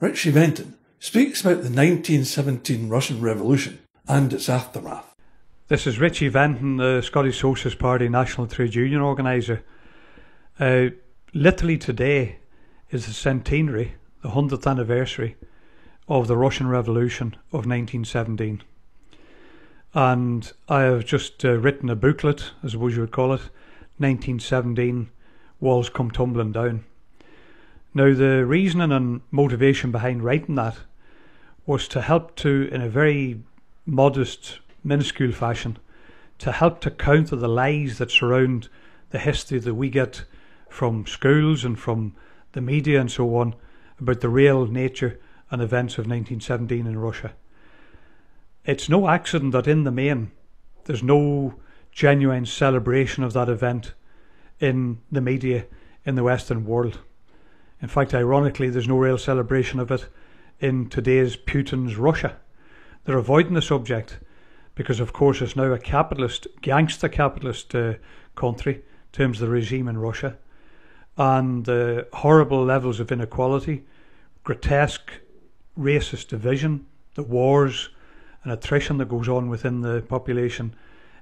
Richie Venton speaks about the 1917 Russian Revolution and its aftermath. This is Richie Venton, the Scottish Socialist Party National Trade Union Organiser. Literally today is the centenary, the 100th anniversary of the Russian Revolution of 1917. And I have just written a booklet, I suppose you would call it, 1917 Walls Come Tumbling Down. Now, the reasoning and motivation behind writing that was to help to, in a very modest, minuscule fashion, to help to counter the lies that surround the history that we get from schools and from the media and so on about the real nature and events of 1917 in Russia. It's no accident that in the main there's no genuine celebration of that event in the media in the Western world. In fact, ironically, there's no real celebration of it in today's Putin's Russia. They're avoiding the subject because, of course, it's now a capitalist, gangster capitalist country in terms of the regime in Russia, and horrible levels of inequality, grotesque racist division, the wars and attrition that goes on within the population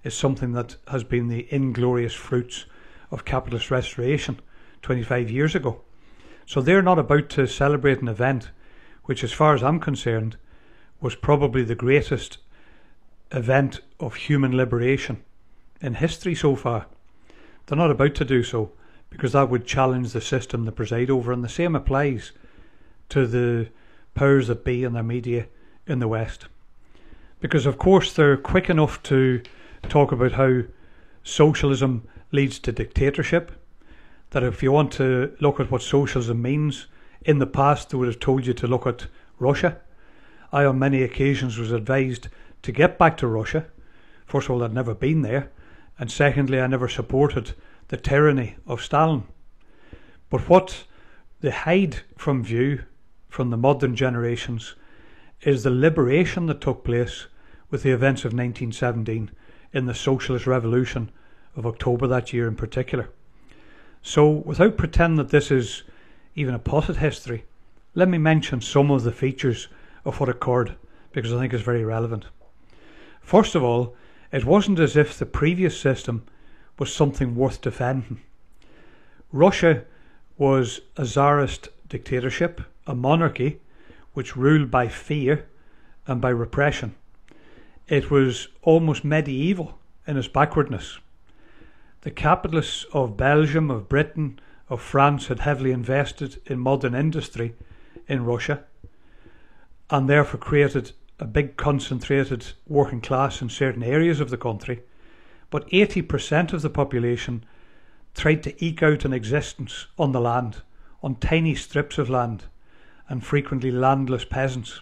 is something that has been the inglorious fruits of capitalist restoration 25 years ago. So they're not about to celebrate an event which, as far as I'm concerned, was probably the greatest event of human liberation in history so far. They're not about to do so because that would challenge the system they preside over, and the same applies to the powers that be and their media in the West. Because, of course, they're quick enough to talk about how socialism leads to dictatorship, that if you want to look at what socialism means, in the past they would have told you to look at Russia. I on many occasions was advised to get back to Russia. First of all, I'd never been there, and secondly, I never supported the tyranny of Stalin. But what they hide from view from the modern generations is the liberation that took place with the events of 1917 in the Socialist Revolution of October that year in particular. So, without pretending that this is even a potted history, let me mention some of the features of what occurred, because I think it's very relevant. First of all, it wasn't as if the previous system was something worth defending. Russia was a Tsarist dictatorship, a monarchy which ruled by fear and by repression. It was almost medieval in its backwardness. The capitalists of Belgium, of Britain, of France had heavily invested in modern industry in Russia and therefore created a big concentrated working class in certain areas of the country. But 80% of the population tried to eke out an existence on the land, on tiny strips of land, and frequently landless peasants.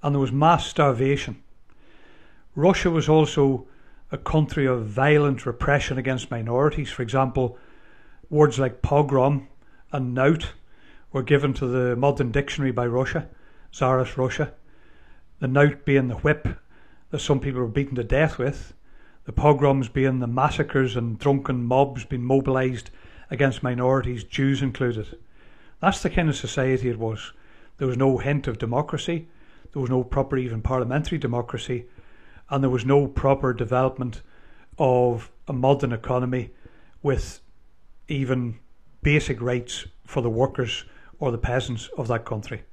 And there was mass starvation. Russia was also a country of violent repression against minorities. For example, words like pogrom and knout were given to the modern dictionary by Russia, Tsarist Russia. The knout being the whip that some people were beaten to death with, the pogroms being the massacres and drunken mobs being mobilised against minorities, Jews included. That's the kind of society it was. There was no hint of democracy, there was no proper even parliamentary democracy, and there was no proper development of a modern economy with even basic rights for the workers or the peasants of that country.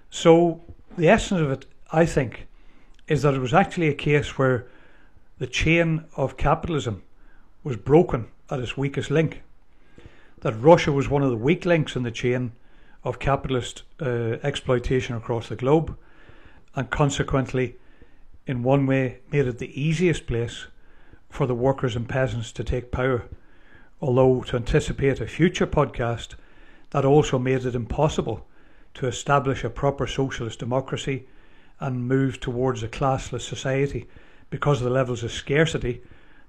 So the essence of it, I think, is that it was actually a case where the chain of capitalism was broken at its weakest link. That Russia was one of the weak links in the chain of capitalist exploitation across the globe, and consequently, in one way, made it the easiest place for the workers and peasants to take power. Although, to anticipate a future podcast, that also made it impossible to establish a proper socialist democracy and move towards a classless society because of the levels of scarcity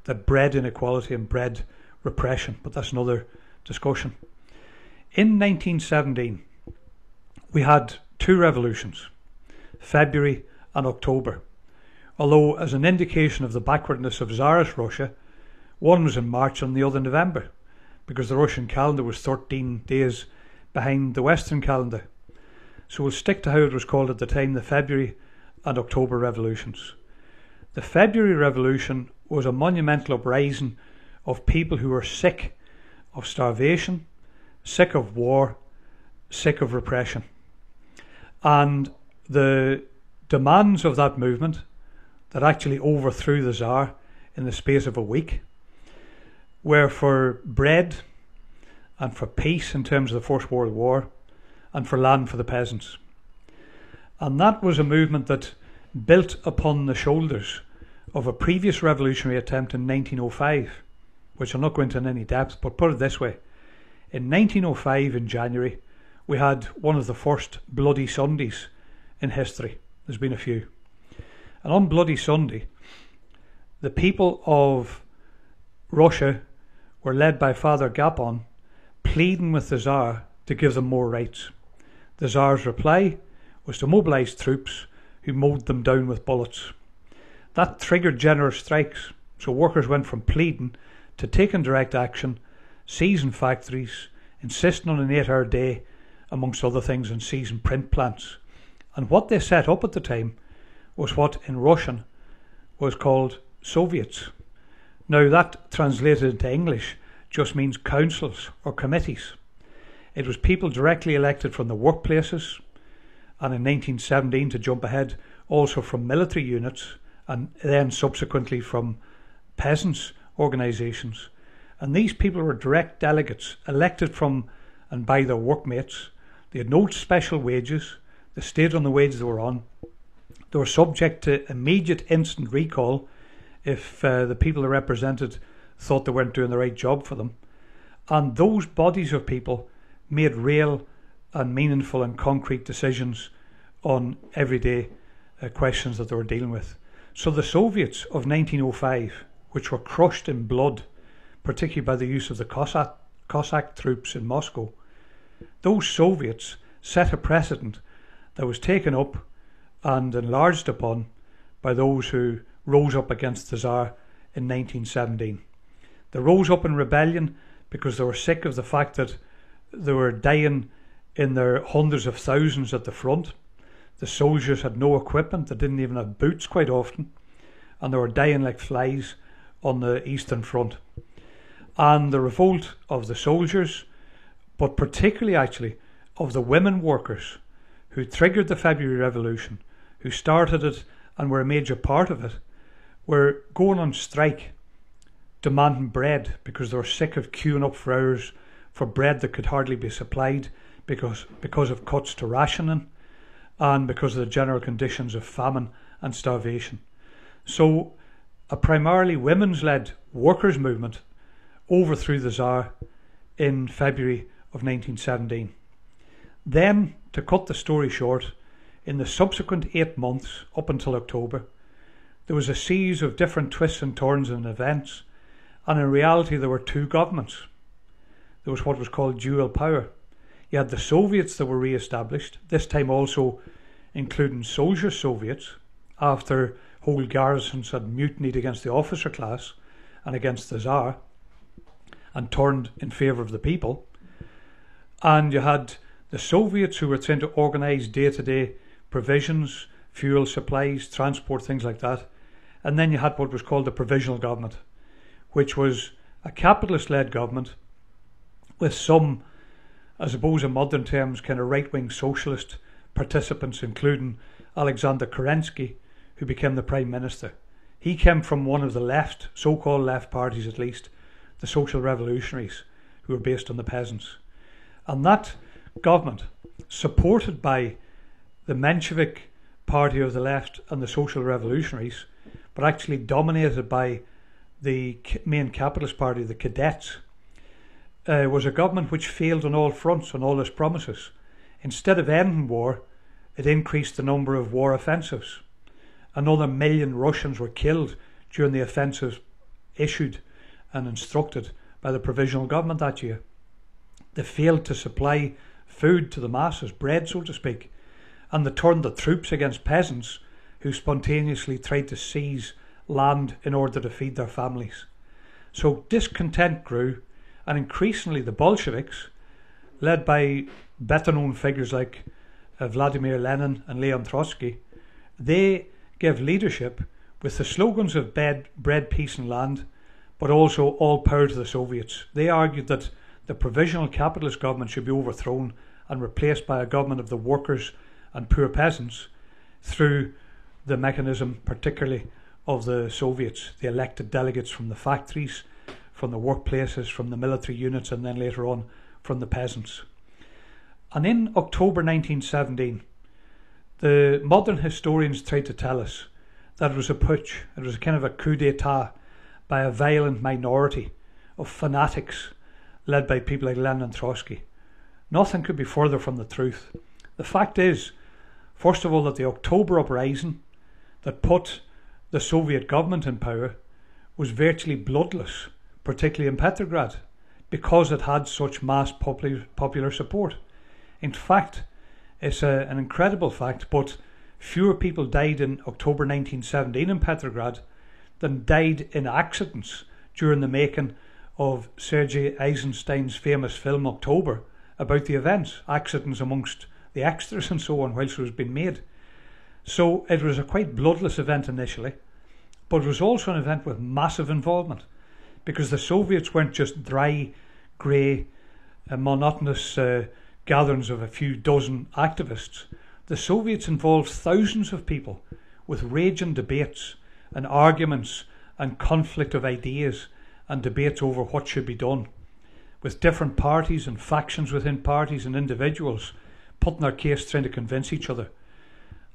that bred inequality and bred repression. But that's another discussion. In 1917, we had two revolutions, February and October. Although, as an indication of the backwardness of Tsarist Russia, one was in March and the other in November, because the Russian calendar was 13 days behind the Western calendar. So we'll stick to how it was called at the time, the February and October revolutions. The February Revolution was a monumental uprising of people who were sick of starvation, sick of war, sick of repression. And the demands of that movement that actually overthrew the Tsar in the space of a week were for bread and for peace in terms of the First World War and for land for the peasants. And that was a movement that built upon the shoulders of a previous revolutionary attempt in 1905, which I'll not go into in any depth, but put it this way. In 1905, in January, we had one of the first Bloody Sundays in history. There's been a few. And on Bloody Sunday, the people of Russia were led by Father Gapon, pleading with the Tsar to give them more rights. The Tsar's reply was to mobilise troops who mowed them down with bullets. That triggered general strikes, so workers went from pleading to taking direct action, seizing factories, insisting on an 8-hour day, amongst other things, and seizing print plants. And what they set up at the time was what in Russian was called Soviets. Now that translated into English just means councils or committees. It was people directly elected from the workplaces, and in 1917, to jump ahead, also from military units, and then subsequently from peasants' organisations. And these people were direct delegates elected from and by their workmates. They had no special wages. They stayed on the wages they were on. They were subject to immediate instant recall if the people they represented thought they weren't doing the right job for them. And those bodies of people made real and meaningful and concrete decisions on everyday questions that they were dealing with. So the Soviets of 1905, which were crushed in blood, particularly by the use of the Cossack troops in Moscow, those Soviets set a precedent that was taken up and enlarged upon by those who rose up against the Tsar in 1917. They rose up in rebellion because they were sick of the fact that they were dying in their hundreds of thousands at the front. The soldiers had no equipment, they didn't even have boots quite often, and they were dying like flies on the Eastern Front. And the revolt of the soldiers, but particularly actually of the women workers who triggered the February Revolution, who started it and were a major part of it, were going on strike demanding bread because they were sick of queuing up for hours for bread that could hardly be supplied because of cuts to rationing and because of the general conditions of famine and starvation. So a primarily women's-led workers' movement overthrew the Tsar in February of 1917. Then, to cut the story short, in the subsequent 8 months up until October, there was a series of different twists and turns and events, and in reality there were two governments. There was what was called dual power. You had the Soviets that were re-established, this time also including soldier Soviets, after whole garrisons had mutinied against the officer class and against the Tsar and turned in favour of the people. And you had the Soviets who were trying to organise day-to-day provisions, fuel supplies, transport, things like that. And then you had what was called the Provisional Government, which was a capitalist-led government with some, I suppose in modern terms, kind of right-wing socialist participants, including Alexander Kerensky, who became the Prime Minister. He came from one of the left, so-called left parties at least, the Social Revolutionaries, who were based on the peasants. And that government, supported by the Menshevik party of the left and the Social Revolutionaries, but actually dominated by the main capitalist party, the Cadets, was a government which failed on all fronts, on all its promises. Instead of ending war, it increased the number of war offensives. Another 1 million Russians were killed during the offensives issued and instructed by the Provisional Government that year. They failed to supply food to the masses, bread so to speak, and they turned the troops against peasants who spontaneously tried to seize land in order to feed their families. So discontent grew, and increasingly the Bolsheviks, led by better known figures like Vladimir Lenin and Leon Trotsky, they gave leadership with the slogans of bread, peace and land, but also all power to the Soviets. They argued that the provisional capitalist government should be overthrown and replaced by a government of the workers and poor peasants through the mechanism particularly of the Soviets, the elected delegates from the factories, from the workplaces, from the military units, and then later on from the peasants. And in October 1917, the modern historians tried to tell us that it was a putsch, it was a kind of a coup d'etat by a violent minority of fanatics led by people like Lenin and Trotsky. Nothing could be further from the truth. The fact is, first of all, that the October uprising that put the Soviet government in power was virtually bloodless, particularly in Petrograd, because it had such mass popular support. In fact, it's an incredible fact, but fewer people died in October 1917 in Petrograd than died in accidents during the making of Sergei Eisenstein's famous film October about the events, accidents amongst the extras and so on whilst it was being made. So it was a quite bloodless event initially, but it was also an event with massive involvement, because the Soviets weren't just dry, grey, monotonous gatherings of a few dozen activists. The Soviets involved thousands of people with raging debates and arguments and conflict of ideas and debates over what should be done, with different parties and factions within parties and individuals putting their case, trying to convince each other.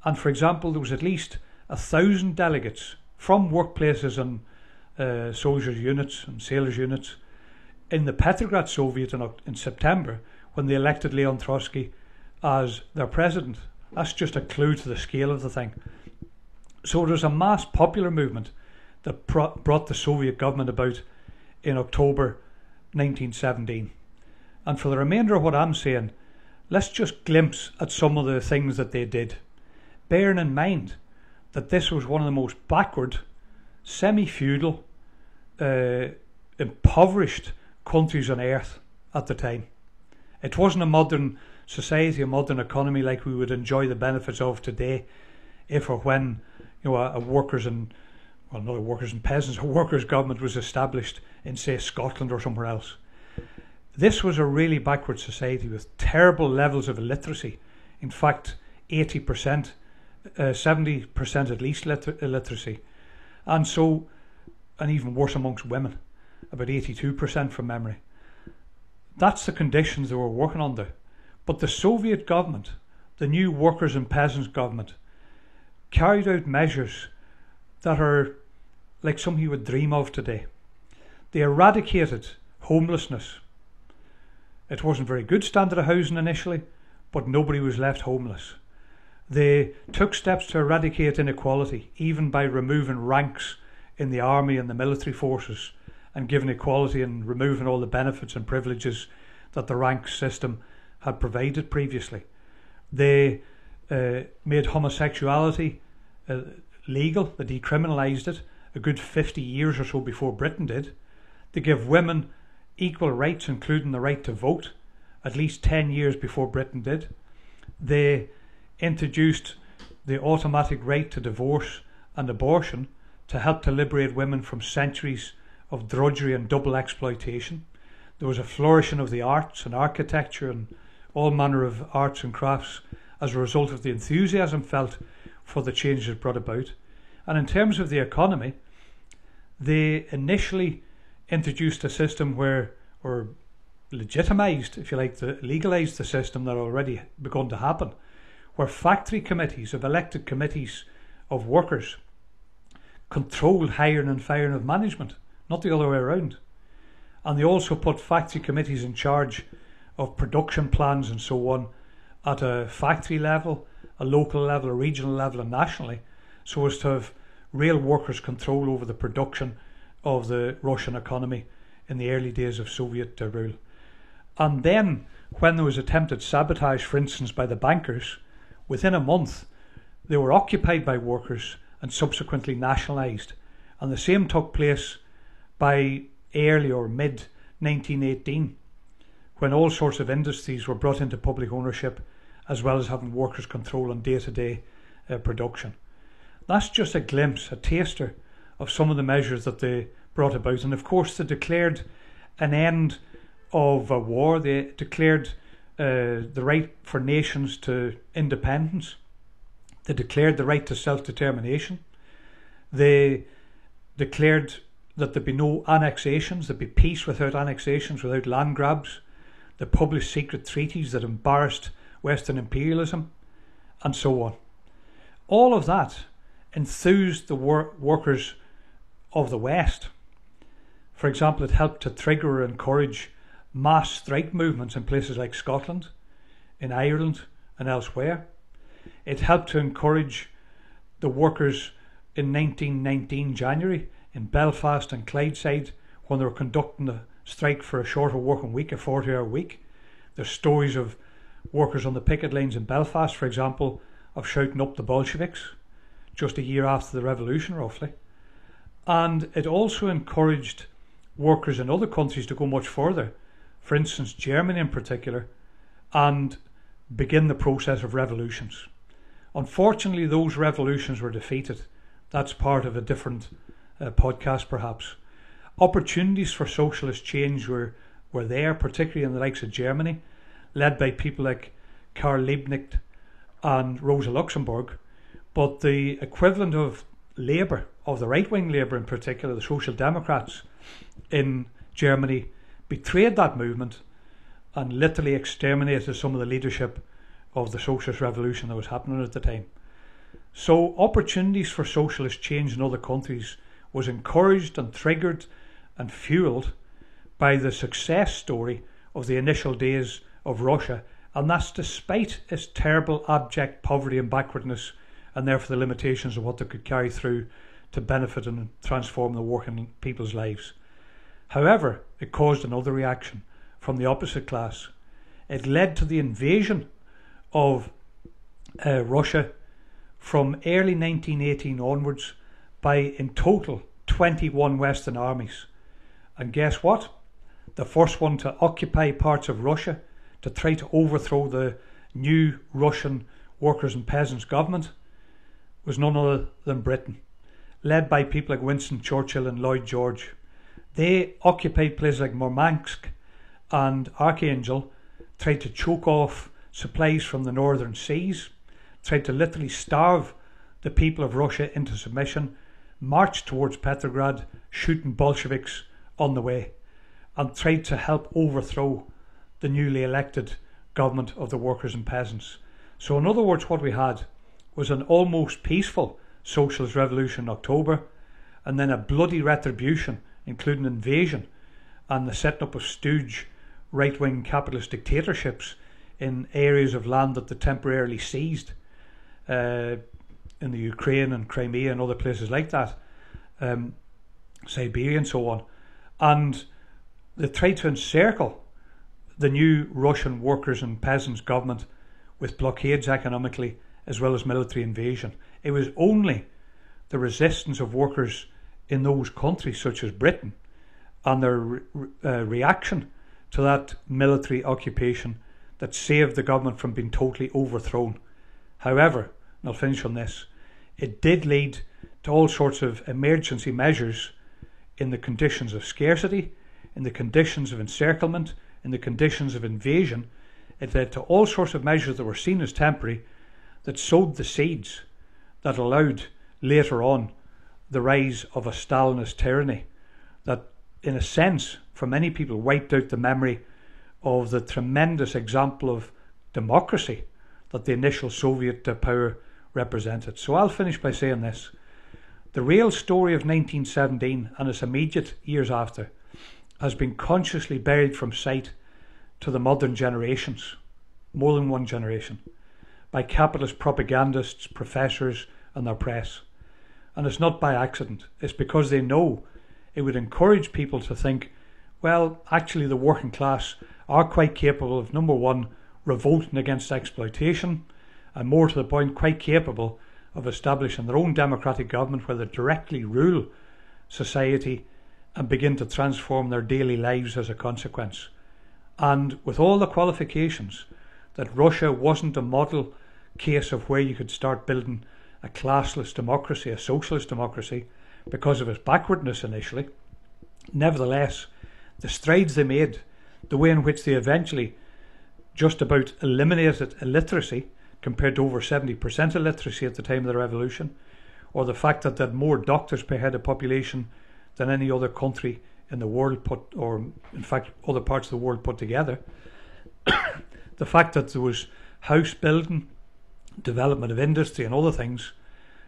And for example, there was at least 1,000 delegates from workplaces and soldiers' units and sailors' units in the Petrograd Soviet in September, when they elected Leon Trotsky as their president. That's just a clue to the scale of the thing. So it was a mass popular movement that brought the Soviet government about in October 1917. And for the remainder of what I'm saying, let's just glimpse at some of the things that they did, bearing in mind that this was one of the most backward, semi-feudal, impoverished countries on earth at the time. It wasn't a modern society, a modern economy like we would enjoy the benefits of today, if or when a workers and peasants, a workers' government was established in, say, Scotland or somewhere else. This was a really backward society with terrible levels of illiteracy. In fact, 80%, 70% at least illiteracy. And even worse amongst women, about 82% from memory. That's the conditions they were working under. But the Soviet government, the new workers' and peasants' government, carried out measures that are like something you would dream of today. They eradicated homelessness. It wasn't very good standard of housing initially, but nobody was left homeless. They took steps to eradicate inequality, even by removing ranks in the army and the military forces, and giving equality and removing all the benefits and privileges that the rank system had provided previously. They made homosexuality legal. They decriminalised it a good 50 years or so before Britain did. They gave women equal rights, including the right to vote, at least 10 years before Britain did. They introduced the automatic right to divorce and abortion to help to liberate women from centuries of drudgery and double exploitation. There was a flourishing of the arts and architecture and all manner of arts and crafts as a result of the enthusiasm felt for the changes it brought about. And in terms of the economy, they initially introduced a system or legitimised, if you like, legalised the system that had already begun to happen, where factory committees of elected committees of workers controlled hiring and firing of management, not the other way around. And they also put factory committees in charge of production plans and so on at a factory level, a local level, a regional level and nationally, so as to have real workers' control over the production of the Russian economy in the early days of Soviet rule. And then, when there was attempted sabotage, for instance, by the bankers, within a month they were occupied by workers and subsequently nationalised. And the same took place by early or mid 1918, when all sorts of industries were brought into public ownership as well as having workers' control on day-to-day production. That's just a glimpse, a taster of some of the measures that they brought about. And of course they declared an end of a war. They declared the right for nations to independence. They declared the right to self-determination. They declared that there'd be no annexations, there'd be peace without annexations, without land grabs. They published secret treaties that embarrassed Western imperialism, and so on. All of that enthused the workers of the West. For example, it helped to trigger or encourage mass strike movements in places like Scotland, in Ireland and elsewhere. It helped to encourage the workers in 1919 January in Belfast and Clydeside when they were conducting a strike for a shorter working week, a 40-hour week. There's stories of workers on the picket lines in Belfast, for example, of shouting up the Bolsheviks just a year after the revolution, roughly. And it also encouraged workers in other countries to go much further, for instance Germany in particular, and begin the process of revolutions. Unfortunately, those revolutions were defeated. That's part of a different podcast perhaps. Opportunities for socialist change were there, particularly in the likes of Germany, led by people like Karl Liebknecht and Rosa Luxemburg. But the equivalent of Labour, of the right-wing Labour in particular, the Social Democrats in Germany, betrayed that movement and literally exterminated some of the leadership of the socialist revolution that was happening at the time. So opportunities for socialist change in other countries was encouraged and triggered and fuelled by the success story of the initial days of Russia, and that's despite its terrible abject poverty and backwardness, and therefore the limitations of what they could carry through to benefit and transform the working people's lives. However, it caused another reaction from the opposite class. It led to the invasion of Russia from early 1918 onwards by, in total, 21 Western armies. And guess what? The first one to occupy parts of Russia, to try to overthrow the new Russian workers and peasants government, was none other than Britain, led by people like Winston Churchill and Lloyd George. They occupied places like Murmansk and Archangel, tried to choke off supplies from the northern seas, tried to literally starve the people of Russia into submission, marched towards Petrograd, shooting Bolsheviks on the way, and tried to help overthrow the newly elected government of the workers and peasants. So in other words, what we had was an almost peaceful socialist revolution in October, and then a bloody retribution, including invasion and the setting up of stooge right-wing capitalist dictatorships in areas of land that they temporarily seized in the Ukraine and Crimea and other places like that, Siberia and so on. And they tried to encircle the new Russian workers and peasants government with blockades economically as well as military invasion. It was only the resistance of workers in those countries such as Britain and their reaction to that military occupation that saved the government from being totally overthrown. However, and I'll finish on this, it did lead to all sorts of emergency measures in the conditions of scarcity, in the conditions of encirclement, in the conditions of invasion. It led to all sorts of measures that were seen as temporary that sowed the seeds that allowed later on the rise of a Stalinist tyranny that, in a sense, for many people wiped out the memory of the tremendous example of democracy that the initial Soviet power represented. So I'll finish by saying this. The real story of 1917 and its immediate years after has been consciously buried from sight to the modern generations, more than one generation, by capitalist propagandists, professors and their press. And it's not by accident. It's because they know it would encourage people to think, well, actually the working class are quite capable of, number one, revolting against exploitation, and more to the point, quite capable of establishing their own democratic government where they directly rule society and begin to transform their daily lives as a consequence. And with all the qualifications that Russia wasn't a model case of where you could start building a classless democracy, a socialist democracy, because of its backwardness initially. Nevertheless, the strides they made, the way in which they eventually just about eliminated illiteracy compared to over 70% illiteracy at the time of the revolution, or the fact that they had more doctors per head of population than any other country in the world or in fact other parts of the world put together. The fact that there was house building, development of industry and other things,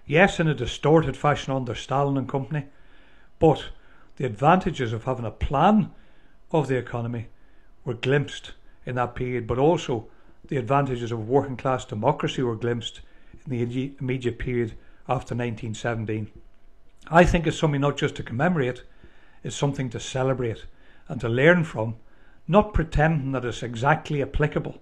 yes, in a distorted fashion under Stalin and company, but the advantages of having a plan of the economy were glimpsed in that period, but also the advantages of working class democracy were glimpsed in the immediate period after 1917. I think it's something not just to commemorate, it's something to celebrate and to learn from, not pretending that it's exactly applicable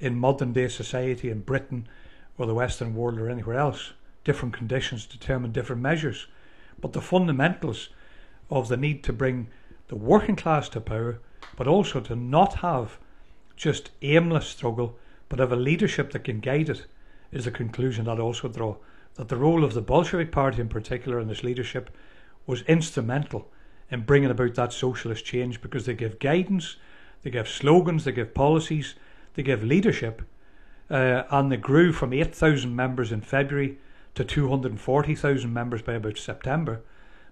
in modern day society in Britain or the Western world or anywhere else. Different conditions determine different measures, but the fundamentals of the need to bring the working class to power, but also to not have just aimless struggle, but have a leadership that can guide it, is the conclusion I'd also draw. That the role of the Bolshevik Party in particular in its leadership was instrumental in bringing about that socialist change, because they give guidance, they give slogans, they give policies, they give leadership, and they grew from 8,000 members in February to 240,000 members by about September.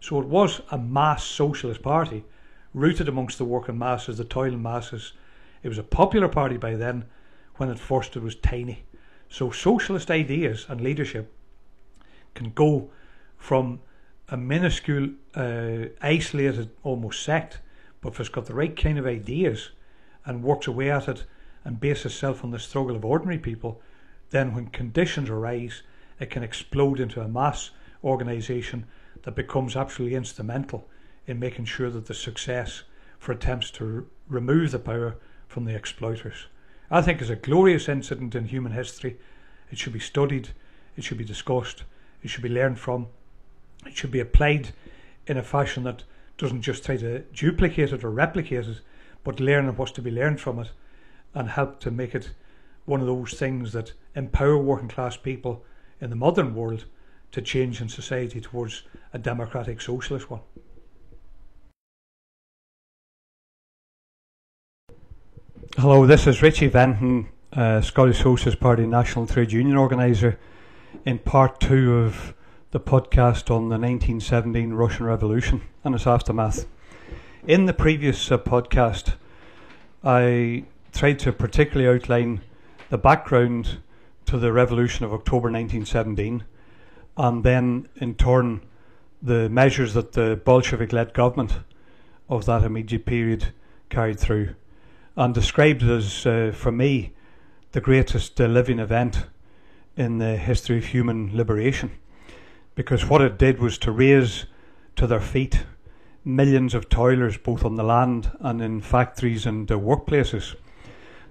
So it was a mass socialist party rooted amongst the working masses, the toiling masses. It was a popular party by then, when at first it was tiny. So socialist ideas and leadership can go from a minuscule, isolated, almost sect, but if it's got the right kind of ideas and works away at it and bases itself on the struggle of ordinary people, then when conditions arise, it can explode into a mass organisation that becomes absolutely instrumental in making sure that the success for attempts to remove the power from the exploiters. I think it's a glorious incident in human history. It should be studied, it should be discussed, it should be learned from, it should be applied in a fashion that doesn't just try to duplicate it or replicate it, but learn what's to be learned from it and help to make it one of those things that empower working class people in the modern world to change in society towards a democratic socialist one. Hello, this is Richie Venton, Scottish Socialist Party National Trade Union Organiser, in part 2 of the podcast on the 1917 Russian Revolution and its aftermath. In the previous podcast, I tried to particularly outline the background to the revolution of October 1917, and then in turn the measures that the Bolshevik-led government of that immediate period carried through, and described it as, for me, the greatest living event in the history of human liberation. Because what it did was to raise to their feet millions of toilers, both on the land and in factories and workplaces,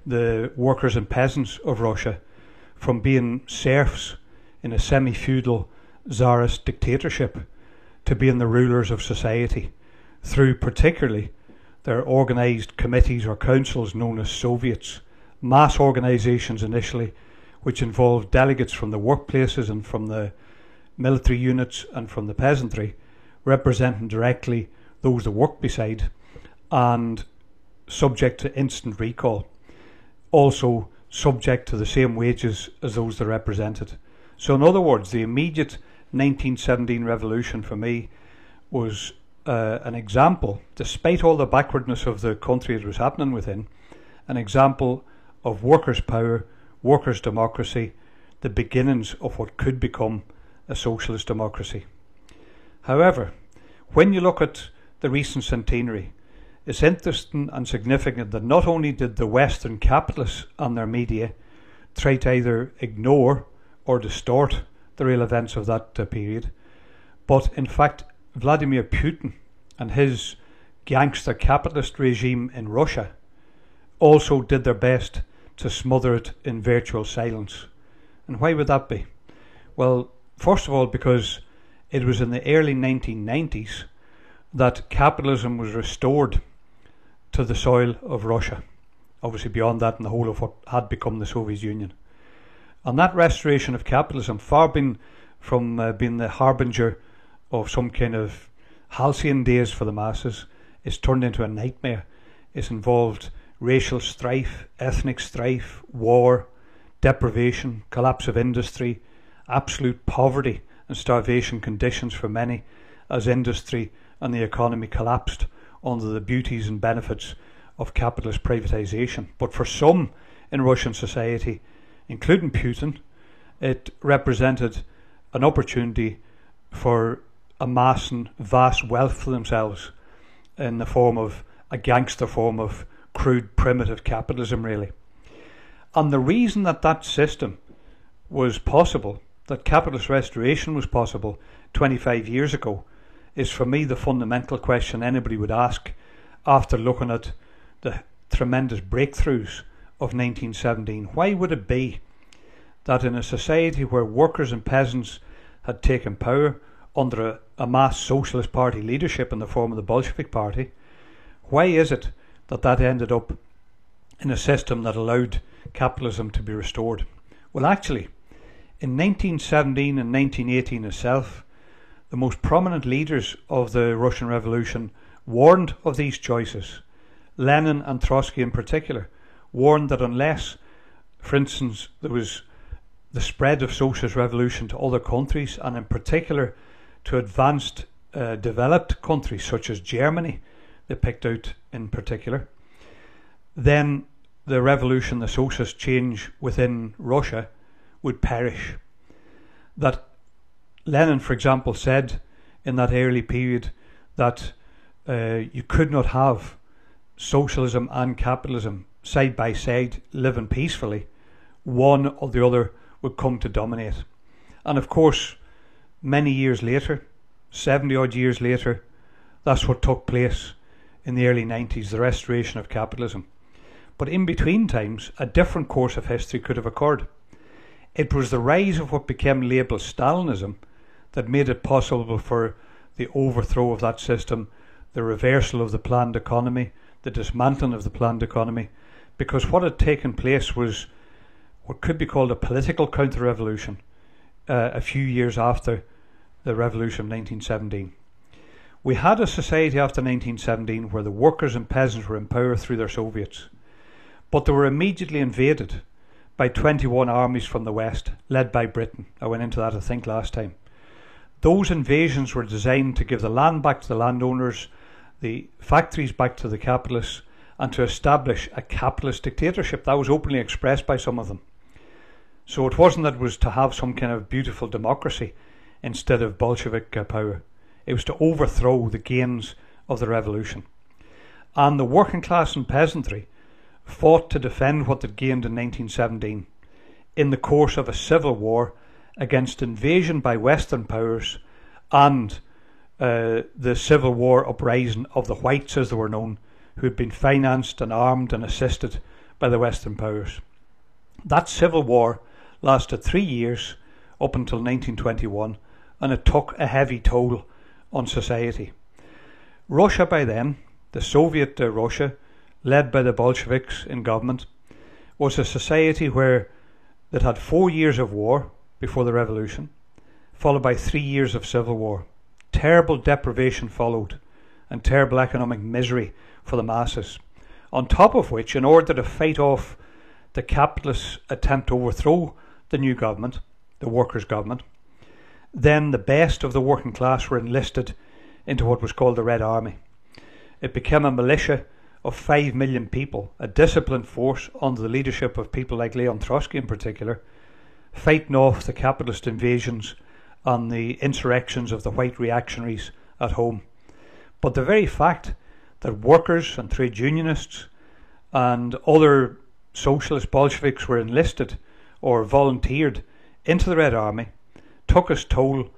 the workers and peasants of Russia, from being serfs in a semi-feudal czarist dictatorship to being the rulers of society, through particularly their organised committees or councils known as Soviets, mass organisations initially, which involved delegates from the workplaces and from the military units and from the peasantry, representing directly those that worked beside, and subject to instant recall, also subject to the same wages as those they represented. So in other words, the immediate 1917 revolution for me was an example, despite all the backwardness of the country it was happening within, an example of workers' power, workers' democracy, the beginnings of what could become a socialist democracy. However, when you look at the recent centenary, it's interesting and significant that not only did the Western capitalists and their media try to either ignore or distort the real events of that period, but in fact Vladimir Putin and his gangster capitalist regime in Russia also did their best to smother it in virtual silence. And why would that be? Well, first of all, because it was in the early 1990s that capitalism was restored to the soil of Russia. obviously beyond that, in the whole of what had become the Soviet Union. And that restoration of capitalism, far from being the harbinger of some kind of halcyon days for the masses, is turned into a nightmare. It's involved racial strife, ethnic strife, war, deprivation, collapse of industry, absolute poverty and starvation conditions for many, as industry and the economy collapsed under the beauties and benefits of capitalist privatisation. But for some in Russian society, including Putin, it represented an opportunity for amassing vast wealth for themselves in the form of a gangster form of crude primitive capitalism, really. And the reason that that system was possible, that capitalist restoration was possible 25 years ago, is for me the fundamental question anybody would ask after looking at the tremendous breakthroughs of 1917. Why would it be that in a society where workers and peasants had taken power under a mass socialist party leadership in the form of the Bolshevik Party, why is it that that ended up in a system that allowed capitalism to be restored? Well, actually, in 1917 and 1918 itself, the most prominent leaders of the Russian Revolution warned of these choices. Lenin and Trotsky in particular warned that unless, for instance, there was the spread of socialist revolution to other countries, and in particular to advanced developed countries such as Germany, they picked out in particular, then the revolution, the socialist change within Russia would perish. That Lenin, for example, said in that early period that you could not have socialism and capitalism side by side living peacefully. One or the other would come to dominate. And of course, many years later, 70 odd years later, that's what took place in the early 90s, the restoration of capitalism. But in between times, a different course of history could have occurred. It was the rise of what became labelled Stalinism that made it possible for the overthrow of that system, the reversal of the planned economy, the dismantling of the planned economy, because what had taken place was what could be called a political counter-revolution a few years after the revolution of 1917. We had a society after 1917 where the workers and peasants were in power through their Soviets, but they were immediately invaded by 21 armies from the West, led by Britain. I went into that, I think, last time. Those invasions were designed to give the land back to the landowners, the factories back to the capitalists, and to establish a capitalist dictatorship. That was openly expressed by some of them. So it wasn't that it was to have some kind of beautiful democracy instead of Bolshevik power. It was to overthrow the gains of the revolution. And the working class and peasantry fought to defend what they'd gained in 1917 in the course of a civil war against invasion by Western powers and the civil war uprising of the whites, as they were known, who had been financed and armed and assisted by the Western powers. That civil war lasted 3 years, up until 1921, and it took a heavy toll on society. Russia by then, the Soviet Russia, led by the Bolsheviks in government, was a society where that had 4 years of war before the revolution, followed by 3 years of civil war. Terrible deprivation followed, and terrible economic misery for the masses. On top of which, in order to fight off the capitalist attempt to overthrow the new government, the workers' government, then the best of the working class were enlisted into what was called the Red Army. It became a militia of 5 million people, a disciplined force under the leadership of people like Leon Trotsky in particular, fighting off the capitalist invasions and the insurrections of the white reactionaries at home. But the very fact that workers and trade unionists and other socialist Bolsheviks were enlisted or volunteered into the Red Army took its toll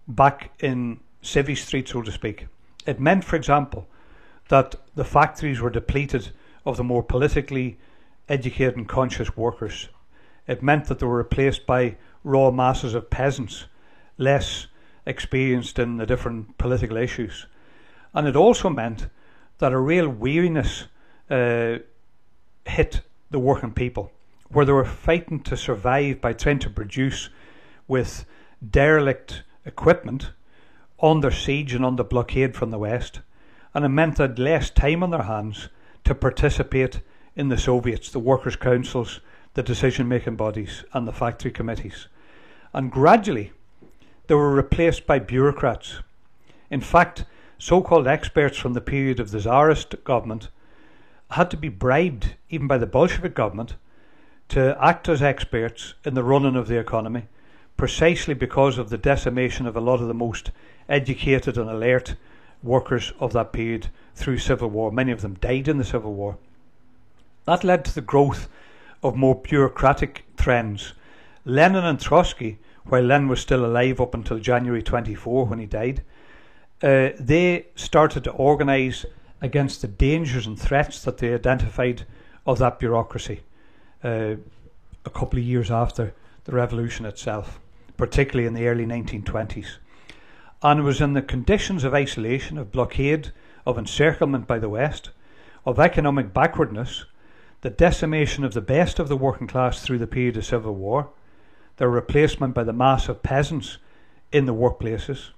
back in Civvy Street, so to speak. It meant, for example, that the factories were depleted of the more politically educated and conscious workers. It meant that they were replaced by raw masses of peasants, less experienced in the different political issues. And it also meant that a real weariness hit the working people, where they were fighting to survive by trying to produce with derelict equipment under siege and under blockade from the West, and it meant they had less time on their hands to participate in the Soviets, the workers' councils, the decision-making bodies and the factory committees. And gradually they were replaced by bureaucrats. In fact, so-called experts from the period of the Tsarist government had to be bribed, even by the Bolshevik government, to act as experts in the running of the economy, precisely because of the decimation of a lot of the most educated and alert workers of that period through civil war. Many of them died in the civil war. That led to the growth of more bureaucratic trends. Lenin and Trotsky, while Lenin was still alive up until January 24 when he died, they started to organise against the dangers and threats that they identified of that bureaucracy a couple of years after the revolution itself, particularly in the early 1920s. And it was in the conditions of isolation, of blockade, of encirclement by the West, of economic backwardness, the decimation of the best of the working class through the period of civil war, their replacement by the mass of peasants in the workplaces,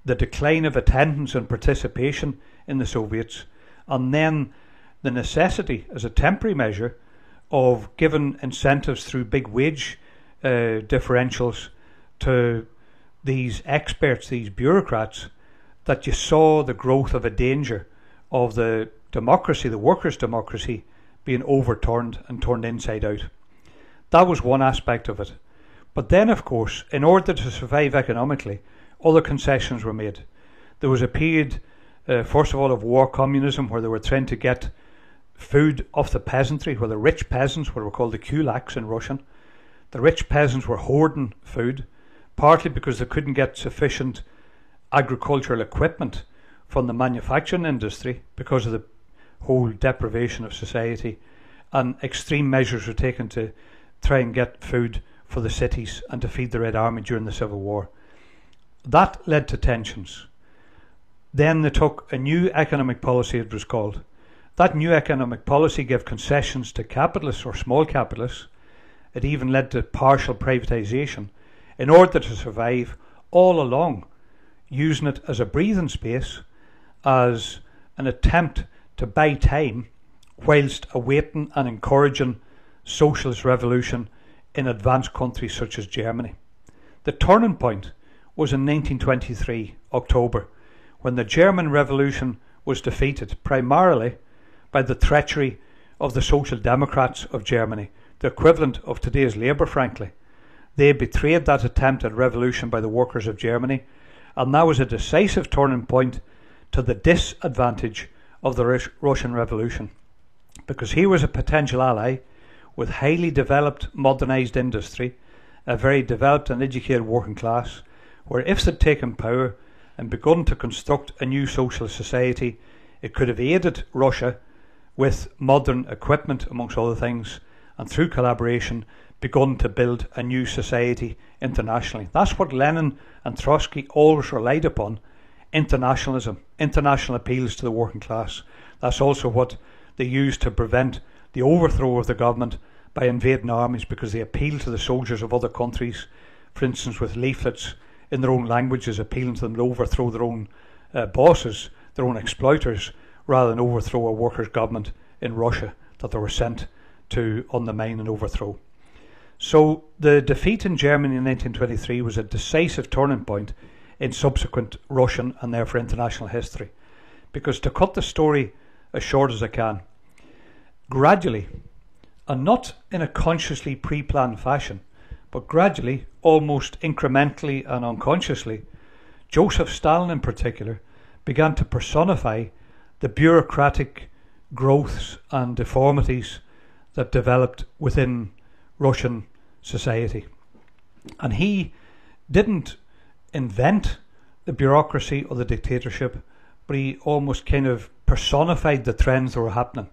the decline of attendance and participation in the Soviets, and then the necessity as a temporary measure of giving incentives through big wage differentials to these experts, these bureaucrats, that you saw the growth of a danger of the democracy, the workers' democracy, being overturned and turned inside out. That was one aspect of it. But then, of course, in order to survive economically, other concessions were made. There was a period, first of all, of war communism, where they were trying to get food off the peasantry, where the rich peasants, what were called the kulaks in Russian, the rich peasants were hoarding food, partly because they couldn't get sufficient agricultural equipment from the manufacturing industry because of the whole deprivation of society, and extreme measures were taken to try and get food for the cities and to feed the Red Army during the Civil War. That led to tensions. Then they took a new economic policy, it was called. That new economic policy gave concessions to capitalists or small capitalists. It even led to partial privatisation in order to survive, all along using it as a breathing space, as an attempt to buy time whilst awaiting and encouraging socialist revolution in advanced countries such as Germany. The turning point was in 1923, October, when the German Revolution was defeated primarily by the treachery of the Social Democrats of Germany, the equivalent of today's Labour, frankly. They betrayed that attempt at revolution by the workers of Germany, and that was a decisive turning point to the disadvantage of the Russian Revolution, because here was a potential ally with highly developed, modernised industry, a very developed and educated working class, where if they'd taken power and begun to construct a new socialist society, it could have aided Russia with modern equipment, amongst other things, and through collaboration begun to build a new society internationally. That's what Lenin and Trotsky always relied upon: internationalism, international appeals to the working class. That's also what they used to prevent the overthrow of the government by invading armies, because they appealed to the soldiers of other countries, for instance with leaflets in their own languages appealing to them to overthrow their own bosses, their own exploiters, rather than overthrow a workers' government in Russia that they were sent to undermine and overthrow. So the defeat in Germany in 1923 was a decisive turning point in subsequent Russian and therefore international history. Because, to cut the story as short as I can, gradually, and not in a consciously pre-planned fashion, but gradually, almost incrementally and unconsciously, Joseph Stalin in particular began to personify the bureaucratic growths and deformities that developed within Russian society. And he didn't invent the bureaucracy or the dictatorship, but he almost kind of personified the trends that were happening.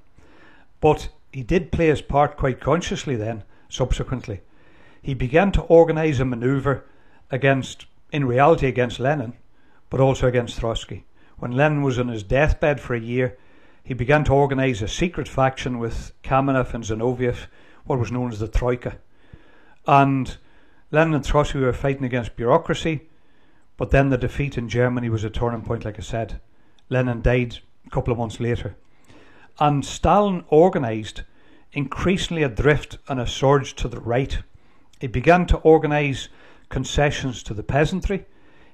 But he did play his part quite consciously then, subsequently. He began to organise a manoeuvre against, in reality against Lenin, but also against Trotsky. When Lenin was on his deathbed for a year, he began to organise a secret faction with Kamenev and Zinoviev, what was known as the Troika. And Lenin and Trotsky were fighting against bureaucracy, but then the defeat in Germany was a turning point, like I said. Lenin died a couple of months later. And Stalin organised increasingly a drift and a surge to the right. He began to organise concessions to the peasantry.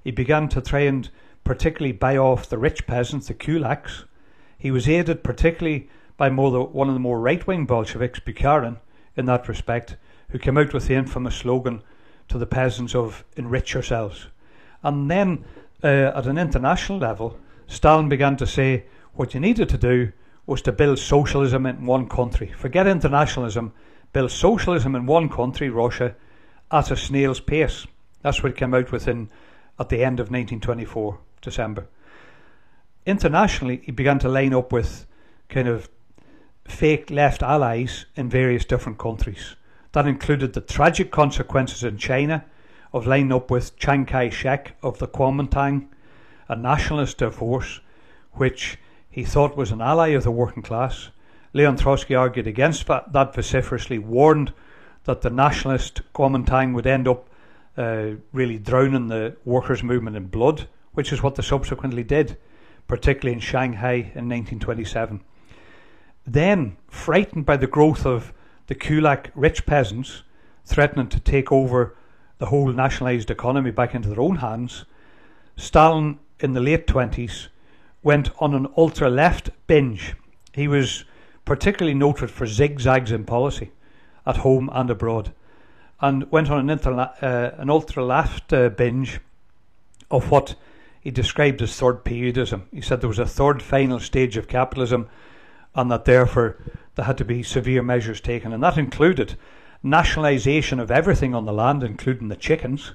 He began to try and particularly buy off the rich peasants, the kulaks. He was aided particularly by one of the more right-wing Bolsheviks, Bukharin, in that respect, who came out with the infamous slogan to the peasants of "enrich yourselves." And then at an international level, Stalin began to say what you needed to do was to build socialism in one country. Forget internationalism, build socialism in one country, Russia, at a snail's pace. That's what it came out with at the end of 1924, December. Internationally, he began to line up with kind of fake left allies in various different countries. That included the tragic consequences in China of lining up with Chiang Kai-shek of the Kuomintang, a nationalist force which he thought was an ally of the working class. Leon Trotsky argued against that vociferously, warned that the nationalist Kuomintang would end up really drowning the workers' movement in blood, which is what they subsequently did, particularly in Shanghai in 1927. Then, frightened by the growth of the kulak rich peasants threatening to take over the whole nationalised economy back into their own hands, Stalin in the late 20s went on an ultra-left binge. He was particularly noted for zigzags in policy at home and abroad, and went on an ultra-left binge of what he described as third periodism. He said there was a third final stage of capitalism and that therefore there had to be severe measures taken, and that included nationalisation of everything on the land, including the chickens,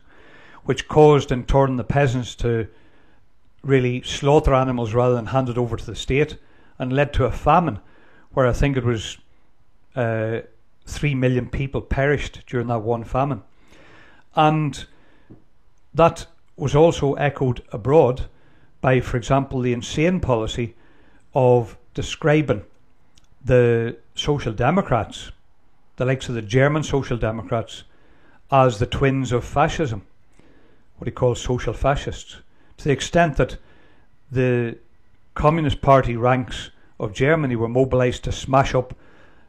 which caused in turn the peasants to really slaughter animals rather than hand it over to the state, and led to a famine where I think it was 3 million people perished during that one famine. And that was also echoed abroad by, for example, the insane policy of describing the Social Democrats, the likes of the German Social Democrats, as the twins of fascism, what he calls social fascists, to the extent that the Communist Party ranks of Germany were mobilised to smash up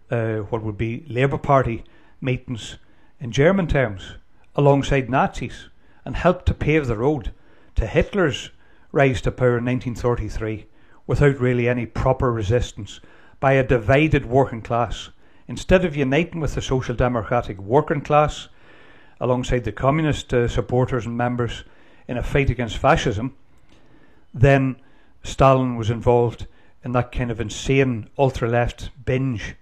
what would be Labour Party meetings in German terms, alongside Nazis, and helped to pave the road to Hitler's rise to power in 1933 without really any proper resistance by a divided working class. Instead of uniting with the Social Democratic working class alongside the communist supporters and members in a fight against fascism, then Stalin was involved in that kind of insane ultra-left binge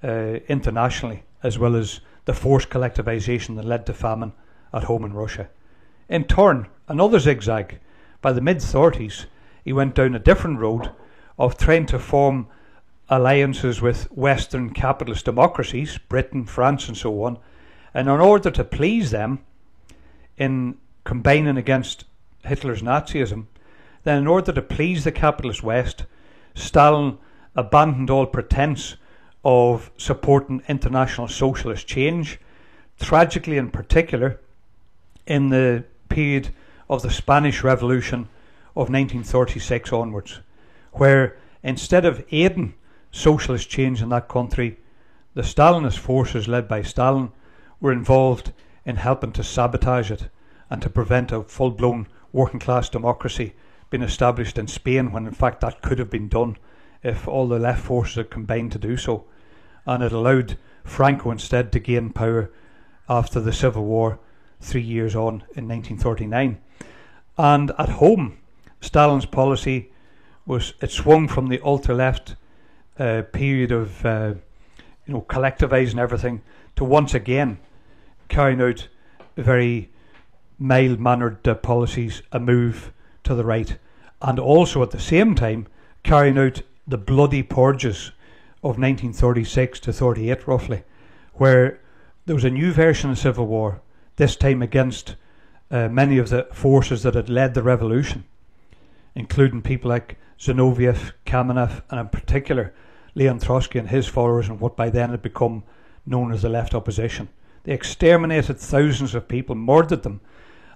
internationally, as well as the forced collectivization that led to famine at home in Russia. In turn, another zigzag. By the mid-30s, he went down a different road of trying to form alliances with Western capitalist democracies, Britain, France and so on, and in order to please them in combining against Hitler's Nazism, then in order to please the capitalist West, Stalin abandoned all pretense of supporting international socialist change, tragically in particular in the period of the Spanish Revolution of 1936 onwards, where instead of aiding socialist change in that country, the Stalinist forces led by Stalin were involved in helping to sabotage it and to prevent a full-blown working class democracy being established in Spain, when in fact that could have been done if all the left forces had combined to do so. And it allowed Franco instead to gain power after the Civil War 3 years on in 1939. And at home, Stalin's policy it swung from the ultra-left period of collectivising everything to once again carrying out very mild-mannered policies, a move to the right, and also at the same time carrying out the bloody purges of 1936 to 38 roughly, where there was a new version of civil war, this time against many of the forces that had led the revolution. including people like Zinoviev, Kamenev, and in particular Leon Trotsky and his followers in what by then had become known as the left opposition. They exterminated thousands of people, murdered them,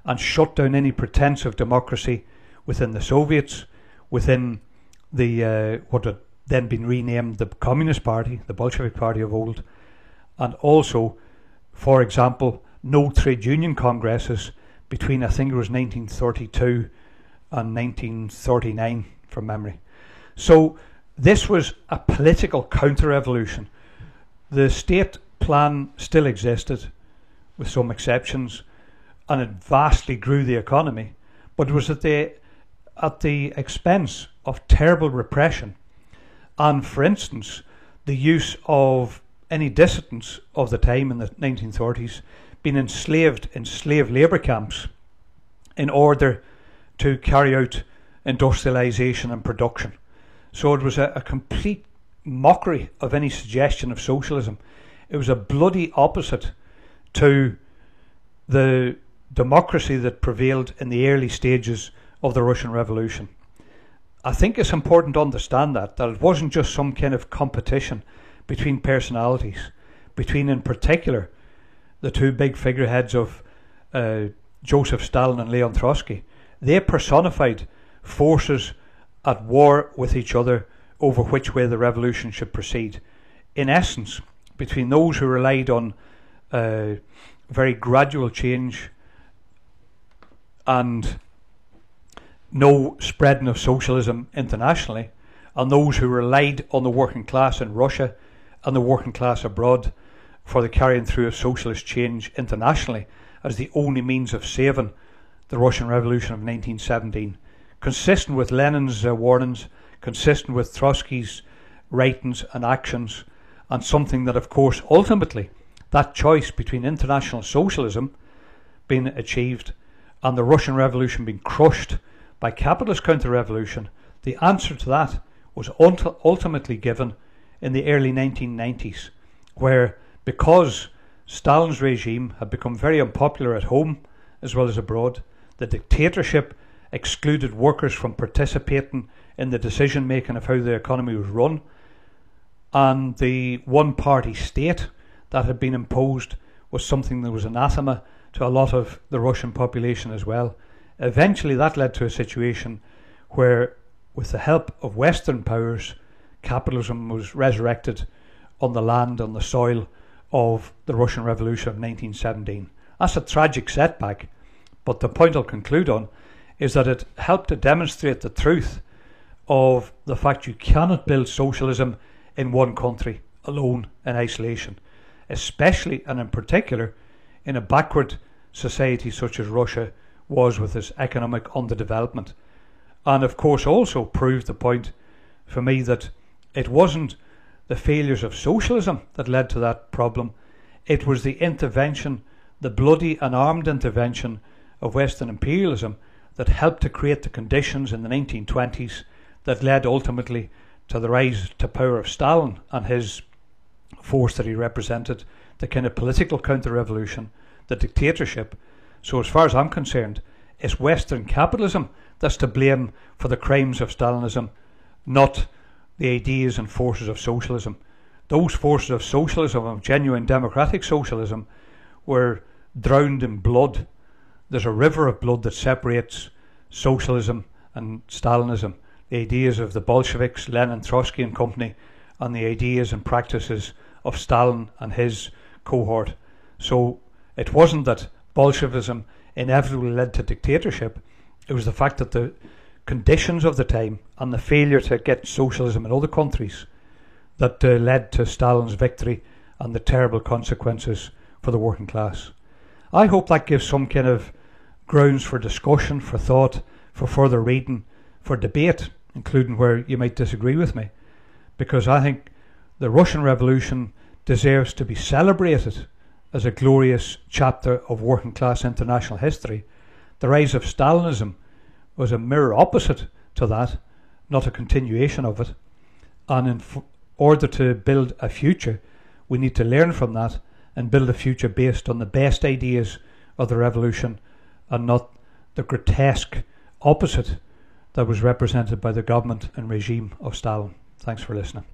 and shut down any pretense of democracy within the Soviets, within the what had then been renamed the Communist Party, the Bolshevik Party of old, and also, for example, no trade union congresses between, I think it was 1932 and 1939 from memory. So this was a political counter-revolution. The state plan still existed, with some exceptions, and it vastly grew the economy, but it was at the expense of terrible repression and, for instance, the use of any dissidents of the time in the 1930s being enslaved in slave labour camps in order to carry out industrialisation and production. So it was a complete mockery of any suggestion of socialism. It was a bloody opposite to the democracy that prevailed in the early stages of the Russian Revolution. I think it's important to understand that it wasn't just some kind of competition between personalities, between in particular the two big figureheads of Joseph Stalin and Leon Trotsky. They personified forces at war with each other over which way the revolution should proceed. In essence, between those who relied on very gradual change and no spreading of socialism internationally, and those who relied on the working class in Russia and the working class abroad for the carrying through of socialist change internationally as the only means of saving the Russian Revolution of 1917, consistent with Lenin's warnings, consistent with Trotsky's writings and actions, and something that, of course, ultimately, that choice between international socialism being achieved and the Russian Revolution being crushed by capitalist counter-revolution, the answer to that was ultimately given in the early 1990s, where, because Stalin's regime had become very unpopular at home as well as abroad, the dictatorship excluded workers from participating in the decision making of how the economy was run, and the one-party state that had been imposed was something that was anathema to a lot of the Russian population as well. Eventually that led to a situation where, with the help of Western powers, capitalism was resurrected on the land, on the soil of the Russian Revolution of 1917. That's a tragic setback, but the point I'll conclude on is that it helped to demonstrate the truth of the fact you cannot build socialism in one country alone in isolation, especially and in particular in a backward society such as Russia was with its economic underdevelopment. And of course also proved the point for me that it wasn't the failures of socialism that led to that problem. It was the intervention, the bloody and armed intervention of Western imperialism that helped to create the conditions in the 1920s that led ultimately to the rise to power of Stalin and his force that he represented, the kind of political counter-revolution, the dictatorship. So as far as I'm concerned, it's Western capitalism that's to blame for the crimes of Stalinism, not the ideas and forces of socialism. Those forces of socialism, of genuine democratic socialism, were drowned in blood. There's a river of blood that separates socialism and Stalinism. The ideas of the Bolsheviks, Lenin, Trotsky and company, and the ideas and practices of Stalin and his cohort. So it wasn't that Bolshevism inevitably led to dictatorship. It was the fact that the conditions of the time and the failure to get socialism in other countries that led to Stalin's victory and the terrible consequences for the working class. I hope that gives some kind of grounds for discussion, for thought, for further reading, for debate, including where you might disagree with me, because I think the Russian Revolution deserves to be celebrated as a glorious chapter of working class international history. The rise of Stalinism was a mirror opposite to that, not a continuation of it. And in order to build a future, we need to learn from that and build a future based on the best ideas of the revolution and not the grotesque opposite that was represented by the government and regime of Stalin. Thanks for listening.